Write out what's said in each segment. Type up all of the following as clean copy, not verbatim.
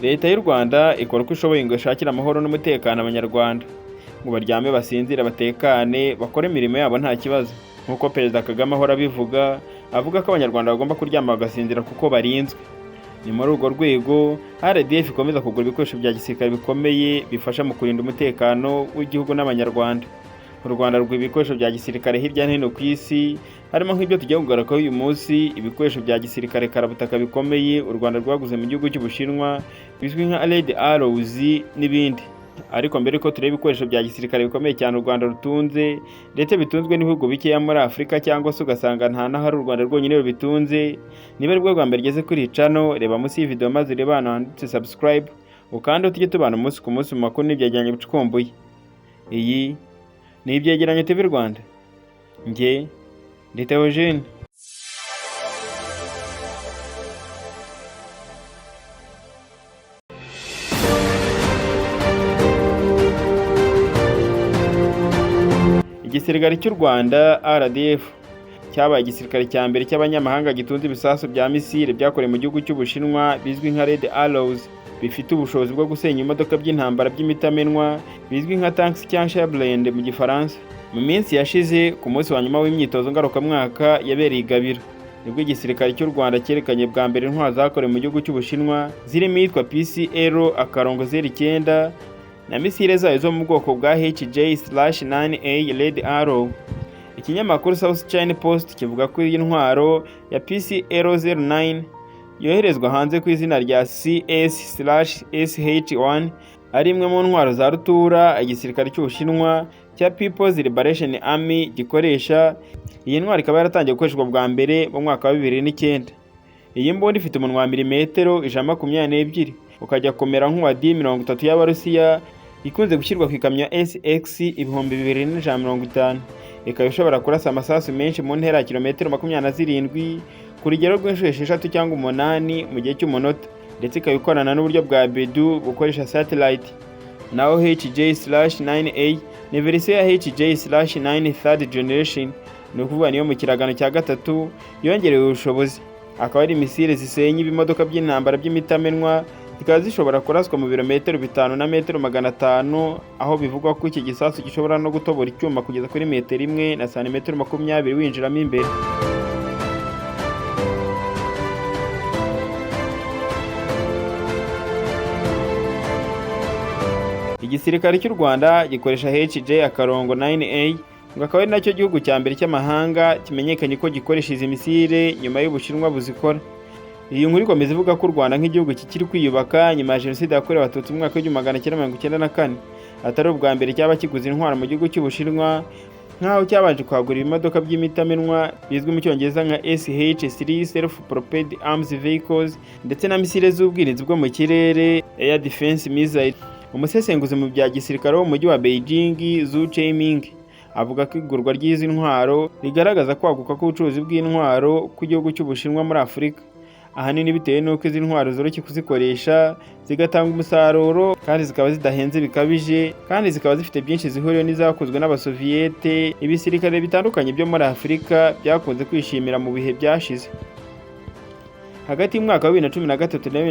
Leta y'u Rwanda ikora uko ishoboye ngo ishakire amahoro n'umutekano abanyarwanda, ngo baryame basinzire batekane bakore imirimo yabo nta kibazo. Nk'uko Perezida Kagame ahora abivuga, avuga ko abanyarwanda bagomba kuryama bagasinzira kuko barinzwe. Ni muri urwo rwego RDF ikomeza kugura ibikoresho bya gisirikare bikomeye bifasha mu kurinda umutekano w'igihugu n'abanyarwanda. U Rwanda rugura ibikoresho bya gisirikare hirya no hino ku isi, harimo nk'ibyo tugiye kugarukaho uyu munsi, ibikoresho bya gisirikare karabutaka bikomeye u Rwanda rwaguze mu gihugu cy'Ubushinwa bizwi nka Red Arrows n'ibindi. Ariko mbere ko tureba ibikoresho bya gisirikare bikomeye cyane u Rwanda rutunze ndetse bitunzwe n'ibihugu bikeya muri Afurika cyangwa se ugasanga nta n'ahari u Rwanda rwonyine rubitunze, niba ari bwo bwa mbere ugeze kuri channel, reba munsi y'iyi video maze urebe hano handitse subscribe, ukande tujye tubana umunsi ku munsi mu makuru n'ibyegeranyo bicukumbuye. Iyi ni Ibyegeranyo TV Rwanda, njye ndi Theogene. Igisirikare cy'u Rwanda RDF cyabaye igisirikare cya mbere cy'abanyamahanga gitunze ibisasu bya misile byakorewe mu gihugu cy'Ubushinwa bizwi nka Red Arrows, bifite ubushobozi bwo gusenya imodoka by'intambara by'imitamenwa bizwi nka tanks cyangwa Chablend mu gifaransa. Mu minsi yashize ku munsi wa nyuma w'imyitozo ngarukamwaka yabereye i Gabiro, nibwo igisirikare cy'u Rwanda cyerekanye bwa mbere intwaro zakorewe mu gihugu cy'Ubushinwa zirimo iyitwa PCR-09 na misile zayo zo mu bwoko bwa HJ/9A Red Arrow. Ikinyamakuru South China Post kivuga ko iyi ntwaro ya PCR-09 yoherezwa hanze ku izina rya CS/SH1 ari imwe mu ntwaro za rutura igisirikare cy'Ubushinwa cya People's Liberation Army gikoresha. Iyi ntwaro ikaba yaratangiye gukoreshwa bwa mbere mu mwaka wa 2009. Iyi mbunda ifite umunwa wa milimetero 122 ukajya komera nk'uwa D30 y'Abarusiya, ikunze gushyirwa ku ikamyo SX 2150. Ikaba ishobora kurasa amasasu menshi mu ntera ya kilometero 27 ku rugero rw'inshuro 6 cyangwa 8 mu gihe cy'umunota, ndetse ikaba ikorana n'uburyo bwa Bedu bukoresha satellite. Naho HJ/9A ni verisiyo ya HJ/9 third generation, ni ukuvuga niyo mu kiragano cya gatatu yongerewe ubushobozi. Akaba ari misile zisenya ibimodoka by'intambara by'imitamenwa, zikaba zishobora kuraswa mu birometero 5 na metero 500, aho bivugwa ko iki gisasu gishobora no gutobora icyuma kugeza kuri metero 1 na santimetero 20 winjiramo imbere. Igisirikare cy'u Rwanda gikoresha HJ/9A, ngo akaba ari nacyo gihugu cya mbere cy'amahanga kimenyekanye ko gikoresha izi misile nyuma y'Ubushinwa buzikora. Iyi nkuru ikomeza ivuga ko u Rwanda nk'igihugu kikiri kwiyubaka nyuma ya Jenoside yakorewe Abatutsi mu mwaka w'1994 atari ubwa mbere cyaba kiguze intwaro mu gihugu cy'Ubushinwa, nk'aho cyabanje kwagura ibimodoka by'imitamenwa bizwi mu Cyongereza nka SH-3 Self-Propelled Arms Vehicles, ndetse na misile z'ubwirinzi bwo mu kirere Air Defense Missile. Umusesenguzi mu bya gisirikare wo mu mujyi wa Beijing, Zhu Cheiming, avuga ko igurwa ry'izi ntwaro rigaragaza kwaguka k'ubucuruzi bw'intwaro ku gihugu cy'Ubushinwa muri Afurika, ahanini bitewe n'uko izi ntwaro zoroshye kuzikoresha, zigatanga umusaruro kandi zikaba zidahenze bikabije, kandi zikaba zifite byinshi zihuriyeho n'izakozwe n'Abasoviyete. Ibisirikare bitandukanye byo muri Afurika byakunze kwishimira mu bihe byashize. Hagati y'umwaka wa 2013 na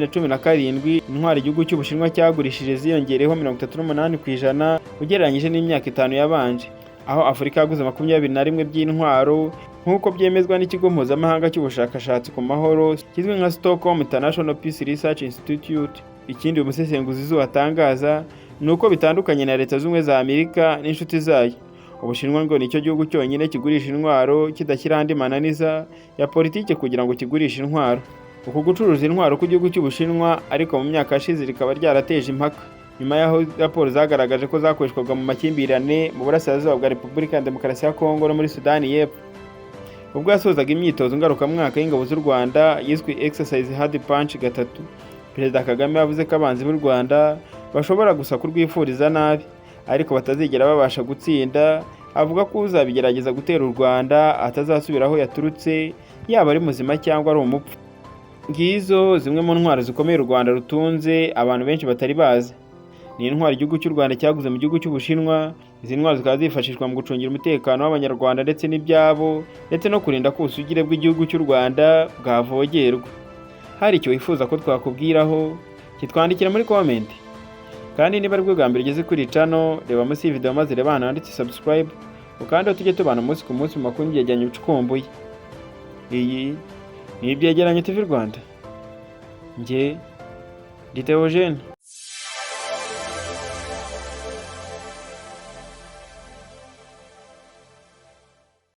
2017 intwaro igihugu cy'Ubushinwa cyagurishije ziyongereyeho 38% ugereranyije n'imyaka 5 yabanje, aho Afurika yaguze 21 by'intwaro nk'uko byemezwa n'ikigo mpuzamahanga cy'ubushakashatsi ku mahoro kizwi nka Stockholm International Peace Research Institute. Ikindi umusesenguzi Zhu atangaza ni uko bitandukanye na Leta Zunze za Amerika n'inshuti zayo, Ubushinwa ngo nicyo gihugu cyonyine kigurisha intwaro kidashyira andi mananiza ya politike kugira ngo kigurishe intwaro. Uku gucuruza intwaro ku gihugu cy'Ubushinwa ariko mu myaka yashize rikaba ryarateje impaka, nyuma y'aho raporo zagaragaje ko zakoreshwaga mu makimbirane mu burasirazuba bwa Repubulika ya Demokarasi ya Kongo no muri Sudani y'Epfo. Ubwo yasozaga imyitozo ngarukamwaka y'ingabo z'u Rwanda yiswe Exercise Hard Punch 3, Perezida Kagame yavuze ko abanzi b'u Rwanda bashobora gusa kurwifuriza nabi ariko batazigera babasha gutsinda. Avuga ko uzabigerageza gutera u Rwanda atazasubira aho yaturutse, yaba ari muzima cyangwa ari umupfu. Ngizo zimwe mu ntwaro zikomeye u Rwanda rutunze abantu benshi batari bazi. Ni intwaro igihugu cy'u Rwanda cyaguze mu gihugu cy'Ubushinwa. Izi ntwaro zikaba zifashishwa mu gucungira umutekano w'abanyarwanda ndetse n'ibyabo, ndetse no kurinda ko ubusugire bw'igihugu cy'u Rwanda bwavogerwa. Hari icyo wifuza ko twakubwiraho, kitwandikira muri comment. Kandi niba ari bwo bwa mbere ugeze kuri channel, reba munsi y'video maze reba hano handitse subscribe, ukanda tujye tubana umunsi ku munsi mu makuru y'ibyegeranyo bicukumbuye. Iyi ni Ibyegeranyo TV Rwanda. Njye ndi Theogene.